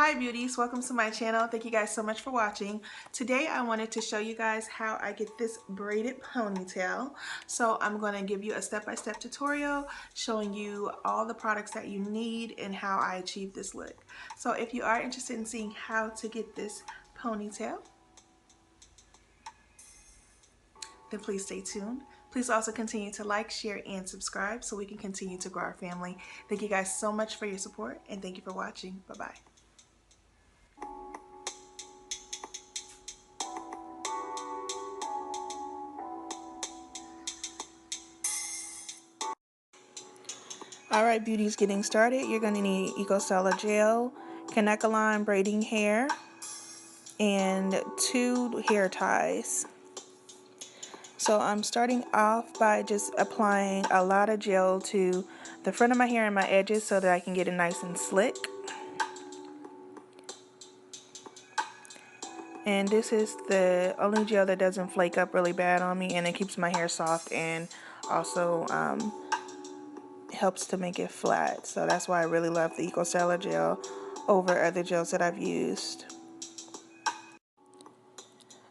Hi beauties, welcome to my channel. Thank you guys so much for watching. Today I wanted to show you guys how I get this braided ponytail. So I'm going to give you a step-by-step tutorial showing you all the products that you need and how I achieve this look. So if you are interested in seeing how to get this ponytail, then please stay tuned. Please also continue to like, share, and subscribe so we can continue to grow our family. Thank you guys so much for your support and thank you for watching. Bye-bye. Alright beauties, getting started, you're going to need Eco Styler Gel, Kanekalon braiding hair, and 2 hair ties. So I'm starting off by just applying a lot of gel to the front of my hair and my edges so that I can get it nice and slick. And this is the only gel that doesn't flake up really bad on me, and it keeps my hair soft and also helps to make it flat. So that's why I really love the Eco Styler Gel over other gels that I've used.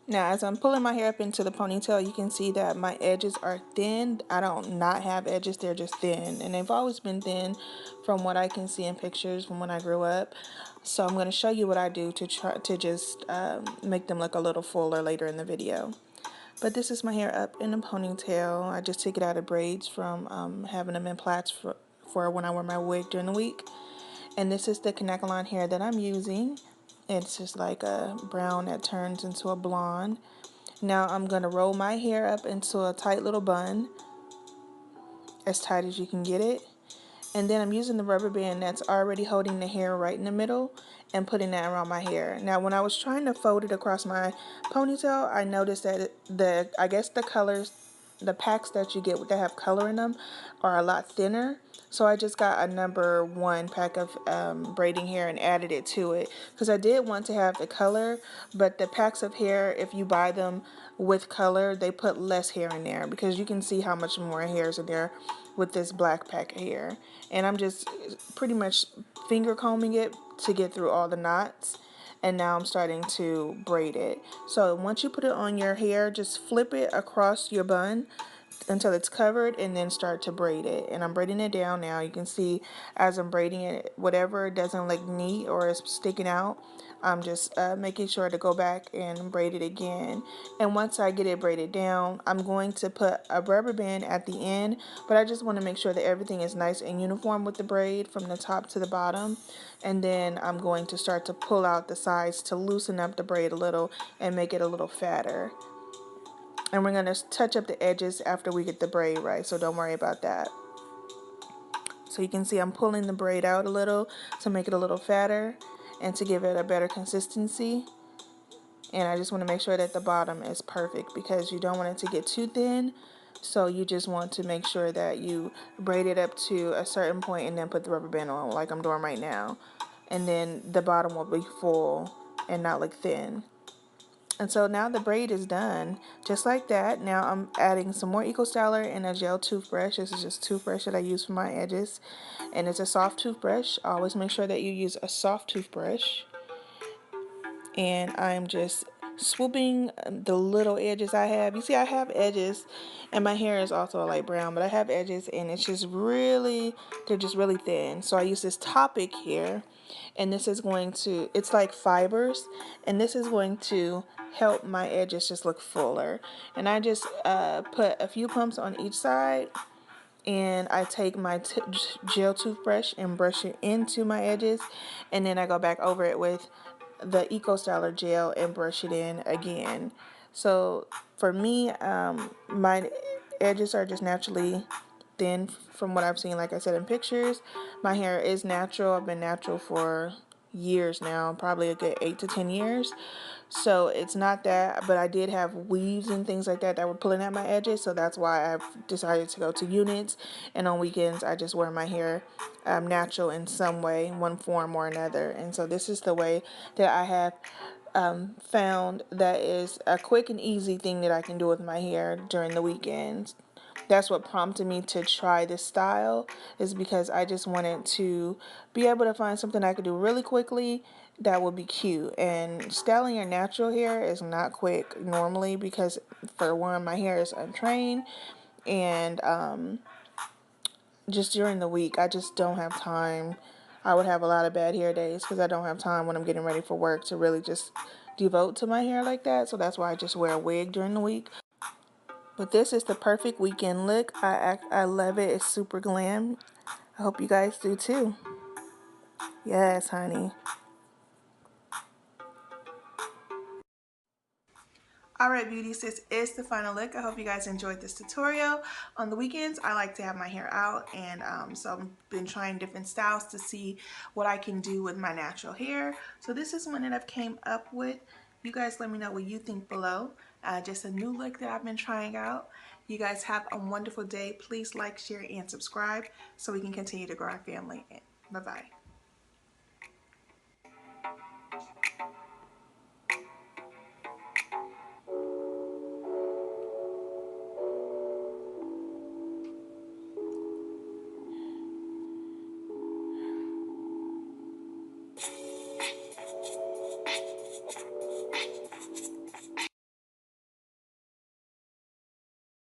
Now as I'm pulling my hair up into the ponytail, you can see that my edges are thin. I don't not have edges, they're just thin. And they've always been thin from what I can see in pictures from when I grew up. So I'm going to show you what I do to try to just make them look a little fuller later in the video. But this is my hair up in a ponytail. I just take it out of braids from having them in plaits for when I wear my wig during the week. And this is the Kanekalon hair that I'm using. It's just like a brown that turns into a blonde. Now I'm going to roll my hair up into a tight little bun, as tight as you can get it. And then I'm using the rubber band that's already holding the hair right in the middle and putting that around my hair. Now when I was trying to fold it across my ponytail, I noticed that I guess the colors, the packs that you get that have color in them are a lot thinner. So I just got a number 1 pack of braiding hair and added it to it because I did want to have the color, but the packs of hair, if you buy them with color, they put less hair in there because you can see how much more hair is in there with this black pack of hair. And I'm just pretty much finger combing it to get through all the knots. And now I'm starting to braid it. So once you put it on your hair, just flip it across your bun until it's covered and then start to braid it. And I'm braiding it down now. You can see as I'm braiding it, whatever doesn't look neat or is sticking out, I'm just making sure to go back and braid it again. And once I get it braided down, I'm going to put a rubber band at the end, but I just want to make sure that everything is nice and uniform with the braid from the top to the bottom. And then I'm going to start to pull out the sides to loosen up the braid a little and make it a little fatter. And we're going to touch up the edges after we get the braid right, so don't worry about that. So you can see I'm pulling the braid out a little to make it a little fatter and to give it a better consistency. And I just want to make sure that the bottom is perfect because you don't want it to get too thin. So you just want to make sure that you braid it up to a certain point and then put the rubber band on like I'm doing right now. And then the bottom will be full and not look thin. And so now the braid is done, just like that. Now I'm adding some more Eco Styler and a gel toothbrush. This is just a toothbrush that I use for my edges. And it's a soft toothbrush. Always make sure that you use a soft toothbrush. And I'm just swooping the little edges I have. You see I have edges, and my hair is also a light brown, but I have edges and it's just really, they're just really thin. So I use this Topic here, and this is going to, it's like fibers, and this is going to help my edges just look fuller. And I just put a few pumps on each side, and I take my gel toothbrush and brush it into my edges, and then I go back over it with the Eco Styler gel and brush it in again. So for me, my edges are just naturally thin from what I've seen, like I said, in pictures. My hair is natural. I've been natural for years now, probably a good 8 to 10 years. So it's not that, but I did have weaves and things like that that were pulling at my edges, so that's why I've decided to go to units, and on weekends I just wear my hair natural in some way, one form or another. And so this is the way that I have found that is a quick and easy thing that I can do with my hair during the weekends. That's what prompted me to try this style, is because I just wanted to be able to find something I could do really quickly that would be cute. And styling your natural hair is not quick normally because, for one, my hair is untrained, and just during the week I just don't have time. I would have a lot of bad hair days because I don't have time when I'm getting ready for work to really just devote to my hair like that. So that's why I just wear a wig during the week. But this is the perfect weekend look. I love it. It's super glam. I hope you guys do too. Yes, honey. Alright, beauties, this is the final look. I hope you guys enjoyed this tutorial. On the weekends, I like to have my hair out, and so I've been trying different styles to see what I can do with my natural hair. So this is one that I've came up with. You guys let me know what you think below. Just a new look that I've been trying out. You guys have a wonderful day. Please like, share, and subscribe so we can continue to grow our family. Bye-bye.